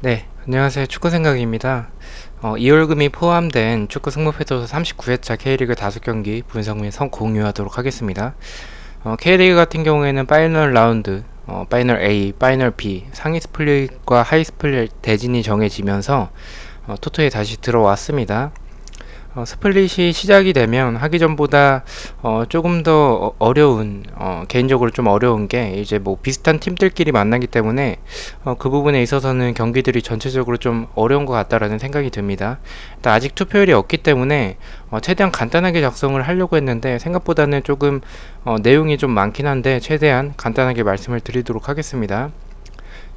네, 안녕하세요. 축구생각입니다. 2월금이 포함된 축구 승무패도 39회차 K리그 5경기 분석 및 공유하도록 하겠습니다. K리그 같은 경우에는 파이널 라운드, 파이널 A, 파이널 B, 상위 스플릿과 하위 스플릿 대진이 정해지면서 토토에 다시 들어왔습니다. 스플릿이 시작이 되면 하기 전보다 조금 더 어려운, 개인적으로 좀 어려운 게 이제 뭐 비슷한 팀들끼리 만나기 때문에 그 부분에 있어서는 경기들이 전체적으로 좀 어려운 것 같다라는 생각이 듭니다. 일단 아직 투표율이 없기 때문에 최대한 간단하게 작성을 하려고 했는데 생각보다는 조금 내용이 좀 많긴 한데 최대한 간단하게 말씀을 드리도록 하겠습니다.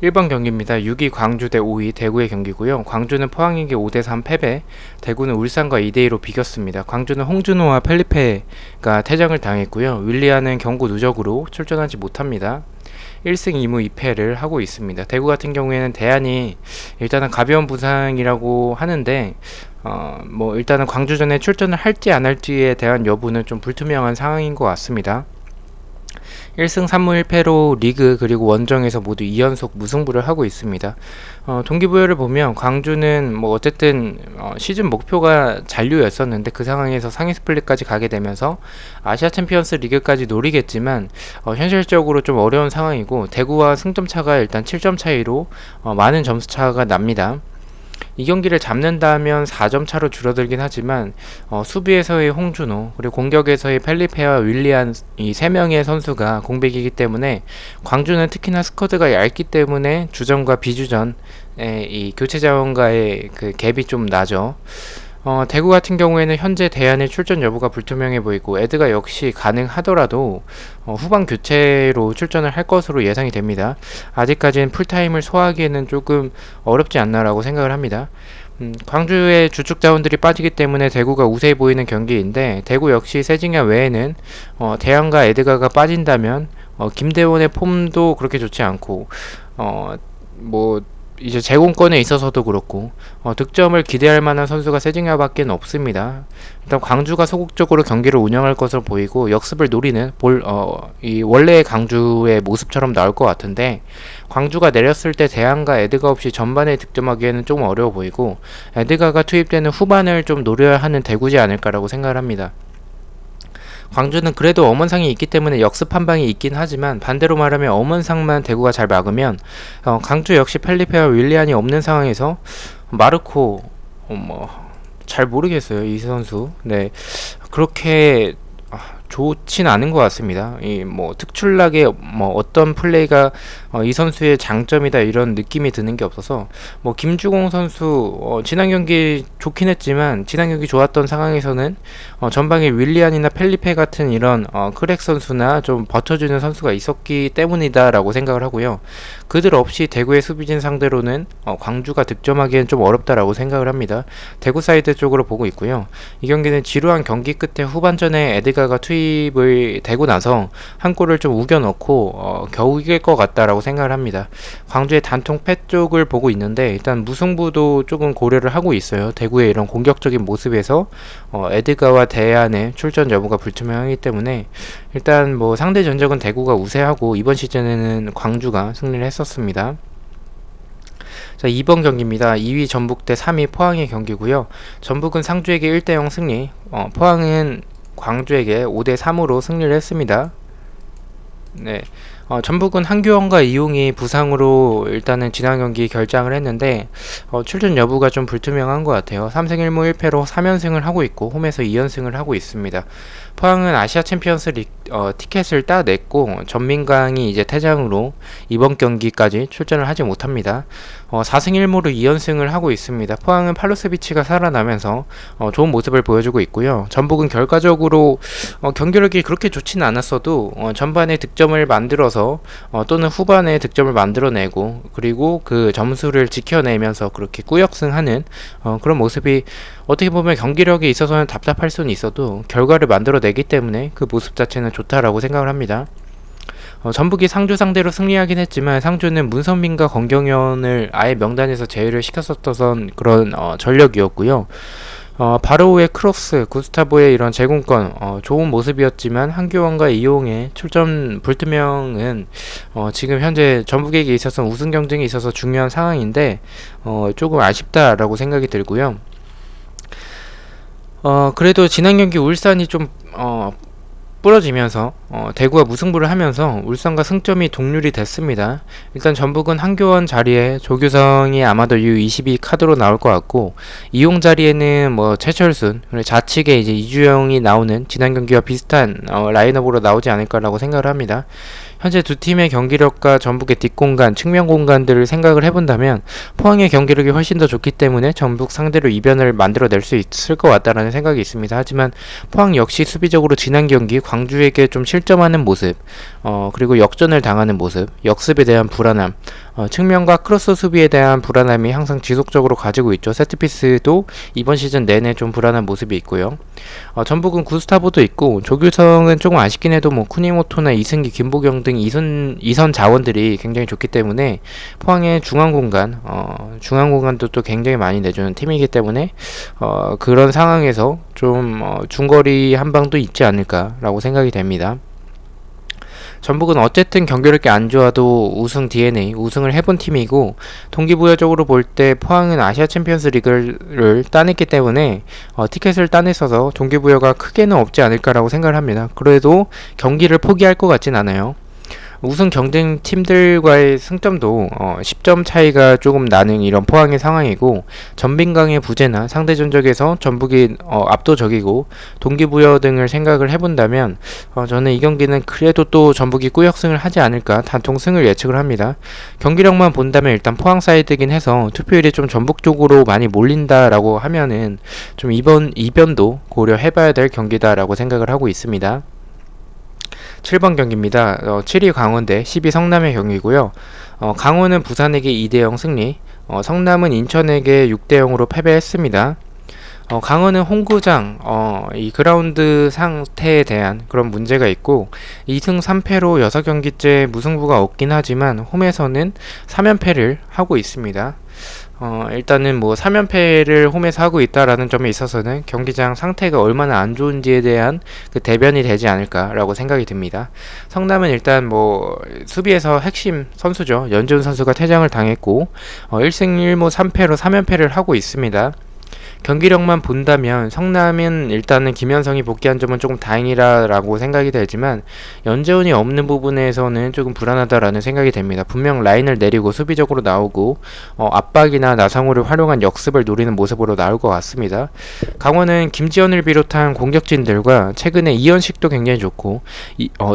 1번 경기입니다. 6위 광주 대 5위 대구의 경기고요. 광주는 포항에게 5대3 패배, 대구는 울산과 2대2로 비겼습니다. 광주는 홍준호와 펠리페가 퇴장을 당했고요. 윌리안은 경고 누적으로 출전하지 못합니다. 1승 2무 2패를 하고 있습니다. 대구 같은 경우에는 대안이 일단은 가벼운 부상이라고 하는데 뭐 일단은 광주전에 출전을 할지 안 할지에 대한 여부는 좀 불투명한 상황인 것 같습니다. 1승 3무 1패로 리그 그리고 원정에서 모두 2연속 무승부를 하고 있습니다. 동기부여를 보면 광주는 뭐 어쨌든 시즌 목표가 잔류였었는데 그 상황에서 상위 스플릿까지 가게 되면서 아시아 챔피언스 리그까지 노리겠지만 현실적으로 좀 어려운 상황이고 대구와 승점 차가 일단 7점 차이로 많은 점수 차가 납니다. 이 경기를 잡는다면 4점 차로 줄어들긴 하지만 수비에서의 홍준호 그리고 공격에서의 펠리페와 윌리안 이 3명의 선수가 공백이기 때문에 광주는 특히나 스쿼드가 얇기 때문에 주전과 비주전의 이 교체 자원과의 그 갭이 좀 나죠. 대구 같은 경우에는 현재 대안의 출전 여부가 불투명해 보이고 에드가 역시 가능하더라도 후반 교체로 출전을 할 것으로 예상이 됩니다. 아직까지는 풀타임을 소화하기에는 조금 어렵지 않나라고 생각을 합니다. 광주의 주축 자원들이 빠지기 때문에 대구가 우세해 보이는 경기인데 대구 역시 세징야 외에는 대안과 에드가가 빠진다면 김대원의 폼도 그렇게 좋지 않고 뭐 이제 제공권에 있어서도 그렇고 득점을 기대할 만한 선수가 세징야밖에 없습니다. 일단 광주가 소극적으로 경기를 운영할 것으로 보이고 역습을 노리는 이 원래의 강주의 모습처럼 나올 것 같은데 광주가 내렸을 때 대안과 에드가 없이 전반에 득점하기에는 좀 어려워 보이고 에드가가 투입되는 후반을 좀 노려야 하는 대구지 않을까라고 생각을 합니다. 광주는 그래도 엄원상이 있기 때문에 역습 한 방이 있긴 하지만 반대로 말하면 엄원상만 대구가 잘 막으면 광주 역시 펠리페와 윌리안이 없는 상황에서 마르코 잘 모르겠어요 이 선수. 네, 그렇게 좋진 않은 것 같습니다. 이 뭐 특출나게 뭐 어떤 플레이가 이 선수의 장점이다 이런 느낌이 드는 게 없어서 뭐 김주공 선수 지난 경기 좋긴 했지만 지난 경기 좋았던 상황에서는 전방에 윌리안이나 펠리페 같은 이런 크랙 선수나 좀 버텨주는 선수가 있었기 때문이다라고 생각을 하고요. 그들 없이 대구의 수비진 상대로는 광주가 득점하기엔 좀 어렵다라고 생각을 합니다. 대구 사이드 쪽으로 보고 있고요. 이 경기는 지루한 경기 끝에 후반전에 에드가가 투입을 되고 나서 한 골을 좀 우겨 넣고 겨우 이길 것 같다라고 생각을 합니다. 광주의 단통 패 쪽을 보고 있는데 일단 무승부도 조금 고려를 하고 있어요. 대구의 이런 공격적인 모습에서 에드가와 대안의 출전 여부가 불투명하기 때문에 일단 뭐 상대 전적은 대구가 우세하고 이번 시즌에는 광주가 승리를 했었습니다. 자, 2번 경기입니다. 2위 전북 대 3위 포항의 경기고요. 전북은 상주에게 1대0 승리, 포항은 광주에게 5대3으로 승리를 했습니다. 네, 전북은 한규원과 이용이 부상으로 일단은 지난 경기 결장을 했는데 출전 여부가 좀 불투명한 것 같아요. 3승 1무 1패로 3연승을 하고 있고 홈에서 2연승을 하고 있습니다. 포항은 아시아 챔피언스 리그 티켓을 따냈고 전민강이 이제 퇴장으로 이번 경기까지 출전을 하지 못합니다. 4승 1무로 2연승을 하고 있습니다. 포항은 팔로세비치가 살아나면서 좋은 모습을 보여주고 있고요. 전북은 결과적으로 경기력이 그렇게 좋지는 않았어도 전반에 득점을 만들어서 또는 후반에 득점을 만들어내고 그리고 그 점수를 지켜내면서 그렇게 꾸역승하는 그런 모습이 어떻게 보면 경기력에 있어서는 답답할 수는 있어도 결과를 만들어내기 때문에 그 모습 자체는 좋다라고 생각을 합니다. 전북이 상주 상대로 승리하긴 했지만 상주는 문선민과 권경현을 아예 명단에서 제외를 시켰었던 그런 전력이었고요. 바로 후에 크로스, 구스타보의 이런 제공권, 좋은 모습이었지만 한교원과 이용의 출전 불투명은 지금 현재 전북에게 있어서 우승 경쟁에 있어서 중요한 상황인데 조금 아쉽다라고 생각이 들고요. 그래도 지난 경기 울산이 좀 부러지면서 대구가 무승부를 하면서 울산과 승점이 동률이 됐습니다. 일단 전북은 한교원 자리에 조규성이 아마도 U22 카드로 나올 것 같고, 이용 자리에는 뭐 최철순, 그리고 좌측에 이제 이주영이 나오는 지난 경기와 비슷한 라인업으로 나오지 않을까라고 생각을 합니다. 현재 두 팀의 경기력과 전북의 뒷공간, 측면 공간들을 생각을 해본다면 포항의 경기력이 훨씬 더 좋기 때문에 전북 상대로 이변을 만들어낼 수 있을 것 같다라는 생각이 있습니다. 하지만 포항 역시 수비적으로 지난 경기 광주에게 좀 실점하는 모습, 그리고 역전을 당하는 모습, 역습에 대한 불안함, 측면과 크로스 수비에 대한 불안함이 항상 지속적으로 가지고 있죠. 세트피스도 이번 시즌 내내 좀 불안한 모습이 있고요. 전북은 구스타보도 있고 조규성은 조금 아쉽긴 해도 뭐 쿠니모토나 이승기, 김보경 등 이선 자원들이 굉장히 좋기 때문에 포항의 중앙 공간도 또 굉장히 많이 내주는 팀이기 때문에 그런 상황에서 좀 중거리 한 방도 있지 않을까라고 생각이 됩니다. 전북은 어쨌든 경기력이 안 좋아도 우승 DNA, 우승을 해본 팀이고, 동기부여적으로 볼 때 포항은 아시아 챔피언스 리그를 따냈기 때문에 티켓을 따냈어서 동기부여가 크게는 없지 않을까라고 생각을 합니다. 그래도 경기를 포기할 것 같진 않아요. 우승 경쟁 팀들과의 승점도 10점 차이가 조금 나는 이런 포항의 상황이고, 전빈강의 부재나 상대 전적에서 전북이 압도적이고 동기부여 등을 생각을 해본다면 저는 이 경기는 그래도 또 전북이 꾸역승을 하지 않을까, 단통승을 예측을 합니다. 경기력만 본다면 일단 포항 사이드긴 해서 투표율이 좀 전북 쪽으로 많이 몰린다라고 하면은 좀 이번 이변도 고려해봐야 될 경기다라고 생각을 하고 있습니다. 7번 경기입니다. 7위 강원 대 10위 성남의 경기고요. 강원은 부산에게 2대0 승리, 성남은 인천에게 6대0으로 패배했습니다. 강원은 홈구장, 이 그라운드 상태에 대한 그런 문제가 있고 2승 3패로 6경기째 무승부가 없긴 하지만 홈에서는 3연패를 하고 있습니다. 일단은 뭐 3연패를 홈에서 하고 있다라는 점에 있어서는 경기장 상태가 얼마나 안 좋은지에 대한 그 대변이 되지 않을까라고 생각이 듭니다. 성남은 일단 뭐 수비에서 핵심 선수죠. 연준 선수가 퇴장을 당했고 1승 1무 3패로 3연패를 하고 있습니다. 경기력만 본다면 성남은 일단은 김현성이 복귀한 점은 조금 다행이라고 생각이 되지만 연재훈이 없는 부분에서는 조금 불안하다라는 생각이 됩니다. 분명 라인을 내리고 수비적으로 나오고 압박이나 나상호를 활용한 역습을 노리는 모습으로 나올 것 같습니다. 강원은 김지현을 비롯한 공격진들과 최근에 이현식도 굉장히 좋고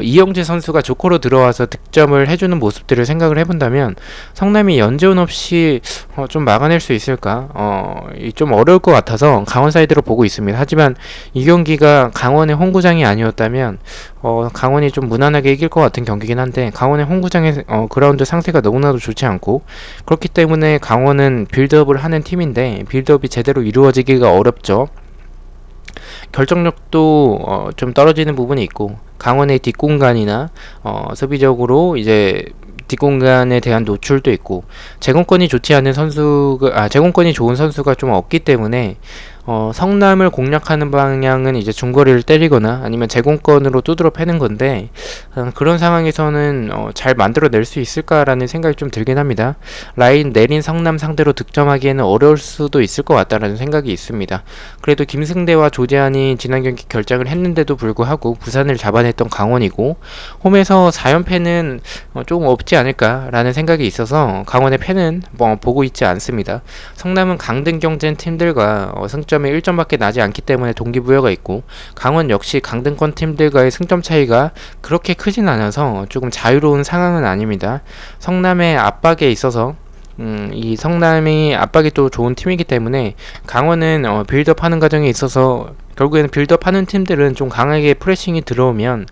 이영재 선수가 조커로 들어와서 득점을 해주는 모습들을 생각을 해본다면 성남이 연재훈 없이 좀 막아낼 수 있을까? 좀 어려울 것 같아서 강원 사이드로 보고 있습니다. 하지만 이 경기가 강원의 홈구장이 아니었다면 강원이 좀 무난하게 이길 것 같은 경기긴 한데 강원의 홈구장의 그라운드 상태가 너무나도 좋지 않고 그렇기 때문에 강원은 빌드업을 하는 팀인데 빌드업이 제대로 이루어지기가 어렵죠. 결정력도 좀 떨어지는 부분이 있고 강원의 뒷공간이나 수비적으로 이제 뒷공간에 대한 노출도 있고 제공권이 좋은 선수가 좀 없기 때문에 성남을 공략하는 방향은 이제 중거리를 때리거나 아니면 제공권으로 두드러 패는 건데 그런 상황에서는 잘 만들어낼 수 있을까라는 생각이 좀 들긴 합니다. 라인 내린 성남 상대로 득점하기에는 어려울 수도 있을 것 같다라는 생각이 있습니다. 그래도 김승대와 조재환이 지난 경기 결장을 했는데도 불구하고 부산을 잡아냈던 강원이고 홈에서 4연패는 조금 없지 않을까라는 생각이 있어서 강원의 패는 보고 있지 않습니다. 성남은 강등 경쟁 팀들과 승점이 1점밖에 나지 않기 때문에 동기부여가 있고 강원 역시 강등권 팀들과의 승점 차이가 그렇게 크진 않아서 조금 자유로운 상황은 아닙니다. 성남의 압박에 있어서 이 성남이 압박이 또 좋은 팀이기 때문에 강원은 빌드업 하는 과정에 있어서 결국에는 빌드업 하는 팀들은 좀 강하게 프레싱이 들어오면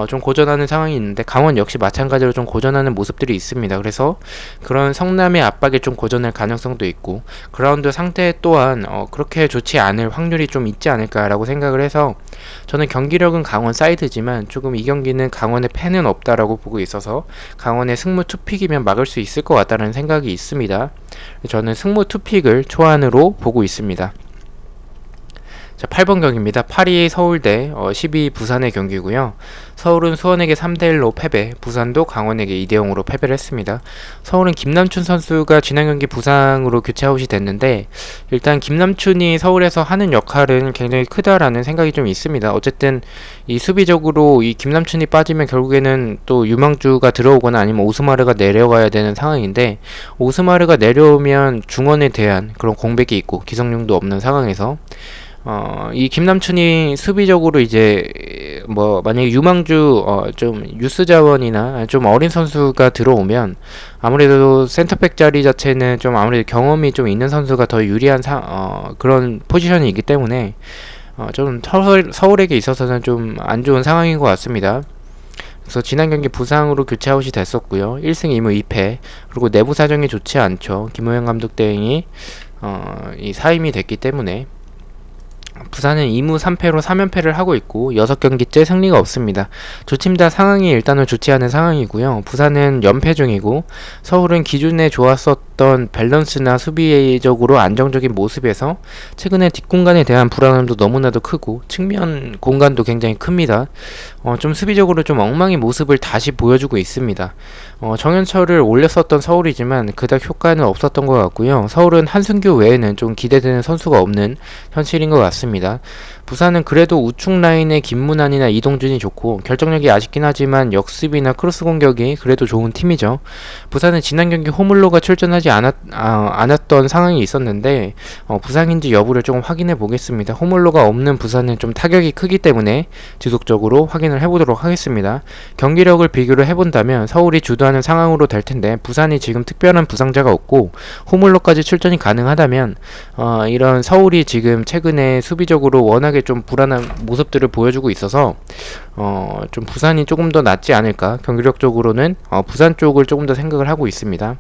좀 고전하는 상황이 있는데 강원 역시 마찬가지로 좀 고전하는 모습들이 있습니다. 그래서 그런 성남의 압박에 좀 고전할 가능성도 있고 그라운드 상태 또한 그렇게 좋지 않을 확률이 좀 있지 않을까라고 생각을 해서 저는 경기력은 강원 사이드지만 조금 이 경기는 강원의 패는 없다라고 보고 있어서 강원의 승무 투픽이면 막을 수 있을 것 같다는 생각이 있습니다. 저는 승무 투픽을 초안으로 보고 있습니다. 자, 8번 경기입니다. 8위 서울대, 12위 부산의 경기고요. 서울은 수원에게 3대1로 패배, 부산도 강원에게 2대0으로 패배를 했습니다. 서울은 김남춘 선수가 지난 경기 부상으로 교체 아웃이 됐는데, 일단 김남춘이 서울에서 하는 역할은 굉장히 크다라는 생각이 좀 있습니다. 어쨌든 이 수비적으로 이 김남춘이 빠지면 결국에는 또 유망주가 들어오거나 아니면 오스마르가 내려가야 되는 상황인데, 오스마르가 내려오면 중원에 대한 그런 공백이 있고 기성용도 없는 상황에서 이 김남춘이 수비적으로 이제 뭐 만약에 유망주 좀 유스 자원이나 좀 어린 선수가 들어오면 아무래도 센터백 자리 자체는 좀 아무래도 경험이 좀 있는 선수가 더 유리한 그런 포지션이 있기 때문에 좀 서울에게 있어서는 좀 안 좋은 상황인 것 같습니다. 그래서 지난 경기 부상으로 교체 아웃이 됐었고요. 1승 2무 2패, 그리고 내부 사정이 좋지 않죠. 김호영 감독 대행이 이 사임이 됐기 때문에 부산은 2무 3패로 3연패를 하고 있고 6경기째 승리가 없습니다. 두 팀 다 상황이 일단은 좋지 않은 상황이고요. 부산은 연패 중이고 서울은 기존에 좋았었던 밸런스나 수비적으로 안정적인 모습에서 최근에 뒷공간에 대한 불안함도 너무나도 크고 측면 공간도 굉장히 큽니다. 좀 수비적으로 좀 엉망인 모습을 다시 보여주고 있습니다. 정현철을 올렸었던 서울이지만 그닥 효과는 없었던 것 같고요. 서울은 한승규 외에는 좀 기대되는 선수가 없는 현실인 것 같습니다. 부산은 그래도 우측 라인의 김문환이나 이동준이 좋고 결정력이 아쉽긴 하지만 역습이나 크로스 공격이 그래도 좋은 팀이죠. 부산은 지난 경기 호물로가 출전하지 않았던 상황이 있었는데 부상인지 여부를 조금 확인해 보겠습니다. 호물로가 없는 부산은 좀 타격이 크기 때문에 지속적으로 확인을 해보도록 하겠습니다. 경기력을 비교를 해본다면 서울이 주도하는 상황으로 될 텐데 부산이 지금 특별한 부상자가 없고 호물로까지 출전이 가능하다면 이런 서울이 지금 최근에 수비적으로 워낙에 좀 불안한 모습들을 보여주고 있어서 좀 부산이 조금 더 낫지 않을까. 경기력적으로는 부산 쪽을 조금 더 생각을 하고 있습니다.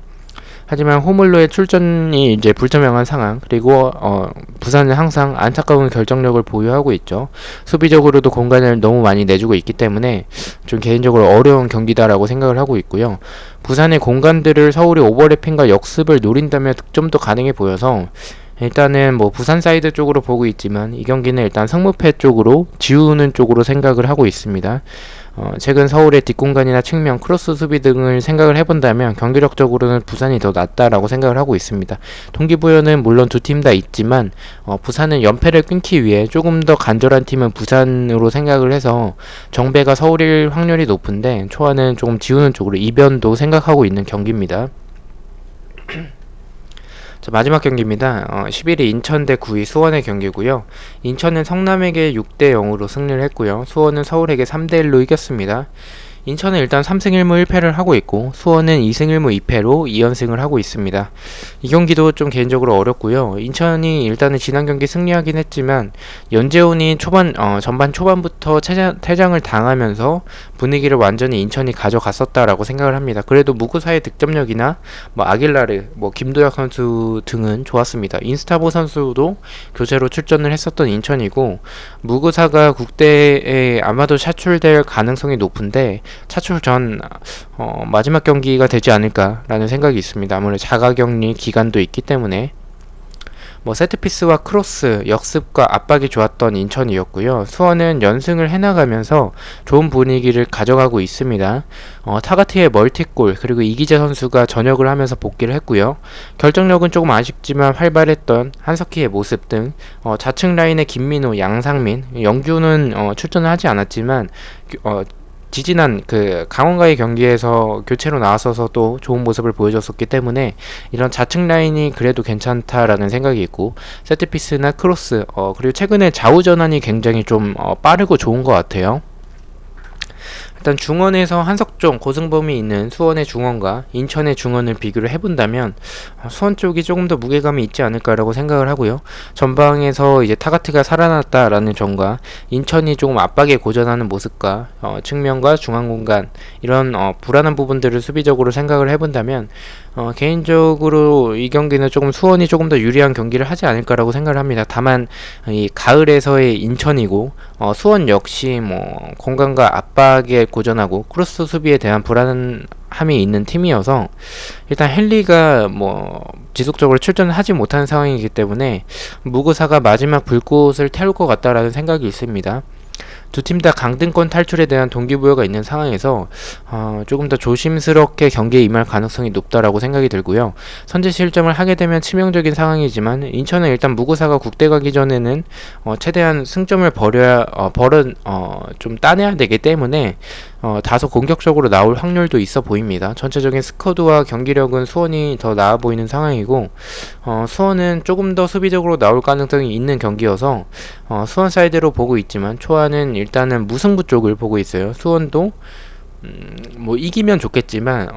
하지만 호물로의 출전이 이제 불투명한 상황, 그리고 부산은 항상 안타까운 결정력을 보유하고 있죠. 수비적으로도 공간을 너무 많이 내주고 있기 때문에 좀 개인적으로 어려운 경기다라고 생각을 하고 있고요. 부산의 공간들을 서울이 오버래핑과 역습을 노린다면 득점도 가능해 보여서 일단은 뭐 부산 사이드 쪽으로 보고 있지만 이 경기는 일단 성무패 쪽으로 지우는 쪽으로 생각을 하고 있습니다. 최근 서울의 뒷공간이나 측면, 크로스 수비 등을 생각을 해본다면 경기력적으로는 부산이 더 낫다라고 생각을 하고 있습니다. 동기부여는 물론 두 팀 다 있지만 부산은 연패를 끊기 위해 조금 더 간절한 팀은 부산으로 생각을 해서 정배가 서울일 확률이 높은데 초안은 조금 지우는 쪽으로 이변도 생각하고 있는 경기입니다. 자, 마지막 경기입니다. 11위 인천 대 9위 수원의 경기고요. 인천은 성남에게 6대0으로 승리를 했고요. 수원은 서울에게 3대1로 이겼습니다. 인천은 일단 3승 1무 1패를 하고 있고 수원은 2승 1무 2패로 2연승을 하고 있습니다. 이 경기도 좀 개인적으로 어렵고요. 인천이 일단은 지난 경기 승리하긴 했지만 연재훈이 전반 초반부터 퇴장을 당하면서 분위기를 완전히 인천이 가져갔었다라고 생각을 합니다. 그래도 무구사의 득점력이나 아길라르, 김도혁 선수 등은 좋았습니다. 인스타보 선수도 교체로 출전을 했었던 인천이고 무구사가 국대에 아마도 차출될 가능성이 높은데 차출 전 마지막 경기가 되지 않을까라는 생각이 있습니다. 아무래도 자가격리 기간도 있기 때문에 세트피스와 크로스, 역습과 압박이 좋았던 인천이었고요. 수원은 연승을 해나가면서 좋은 분위기를 가져가고 있습니다. 타가티의 멀티골, 그리고 이기재 선수가 전역을 하면서 복귀를 했고요. 결정력은 조금 아쉽지만 활발했던 한석희의 모습 등 좌측 라인의 김민호, 양상민, 영규는 출전을 하지 않았지만 지지난 강원과의 경기에서 교체로 나왔어서 또 좋은 모습을 보여줬었기 때문에 이런 좌측 라인이 그래도 괜찮다라는 생각이 있고 세트피스나 크로스 그리고 최근에 좌우 전환이 굉장히 좀 빠르고 좋은 것 같아요. 일단 중원에서 한석종, 고승범이 있는 수원의 중원과 인천의 중원을 비교를 해본다면 수원 쪽이 조금 더 무게감이 있지 않을까라고 생각을 하고요. 전방에서 이제 타가트가 살아났다라는 점과 인천이 조금 압박에 고전하는 모습과 측면과 중앙 공간 이런 불안한 부분들을 수비적으로 생각을 해본다면 개인적으로 이 경기는 조금 수원이 조금 더 유리한 경기를 하지 않을까라고 생각을 합니다. 다만 이 가을에서의 인천이고 수원 역시 공간과 압박의 고전하고 크로스 수비에 대한 불안함이 있는 팀이어서 일단 헨리가 뭐 지속적으로 출전을 하지 못하는 상황이기 때문에 무구사가 마지막 불꽃을 태울 것 같다라는 생각이 있습니다. 두 팀 다 강등권 탈출에 대한 동기부여가 있는 상황에서 조금 더 조심스럽게 경기에 임할 가능성이 높다라고 생각이 들고요. 선제 실점을 하게 되면 치명적인 상황이지만 인천은 일단 무구사가 국대 가기 전에는 최대한 승점을 좀 따내야 되기 때문에 다소 공격적으로 나올 확률도 있어 보입니다. 전체적인 스쿼드와 경기력은 수원이 더 나아 보이는 상황이고 수원은 조금 더 수비적으로 나올 가능성이 있는 경기여서 수원 사이드로 보고 있지만 초안은 일단은 무승부 쪽을 보고 있어요. 수원도 뭐 이기면 좋겠지만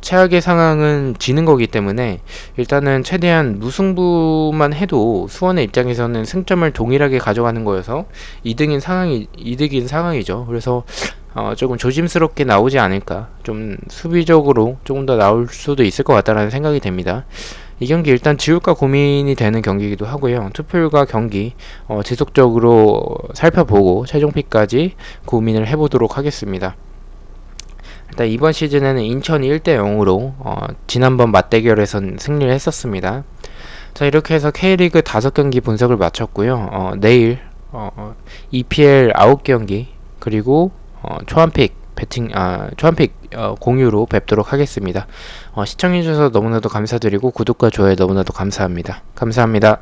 최악의 상황은 지는 거기 때문에 일단은 최대한 무승부만 해도 수원의 입장에서는 승점을 동일하게 가져가는 거여서 이득인 상황이죠. 그래서 조금 조심스럽게 나오지 않을까, 좀 수비적으로 조금 더 나올 수도 있을 것 같다라는 생각이 됩니다. 이 경기 일단 지울까 고민이 되는 경기이기도 하고요. 투표율과 경기 지속적으로 살펴보고 최종픽까지 고민을 해보도록 하겠습니다. 일단 이번 시즌에는 인천이 1대0으로 지난번 맞대결에선 승리를 했었습니다. 자, 이렇게 해서 K리그 5경기 분석을 마쳤고요. 내일 EPL 9경기 그리고 초안픽 공유로 뵙도록 하겠습니다. 시청해주셔서 너무나도 감사드리고 구독과 좋아요 너무나도 감사합니다. 감사합니다.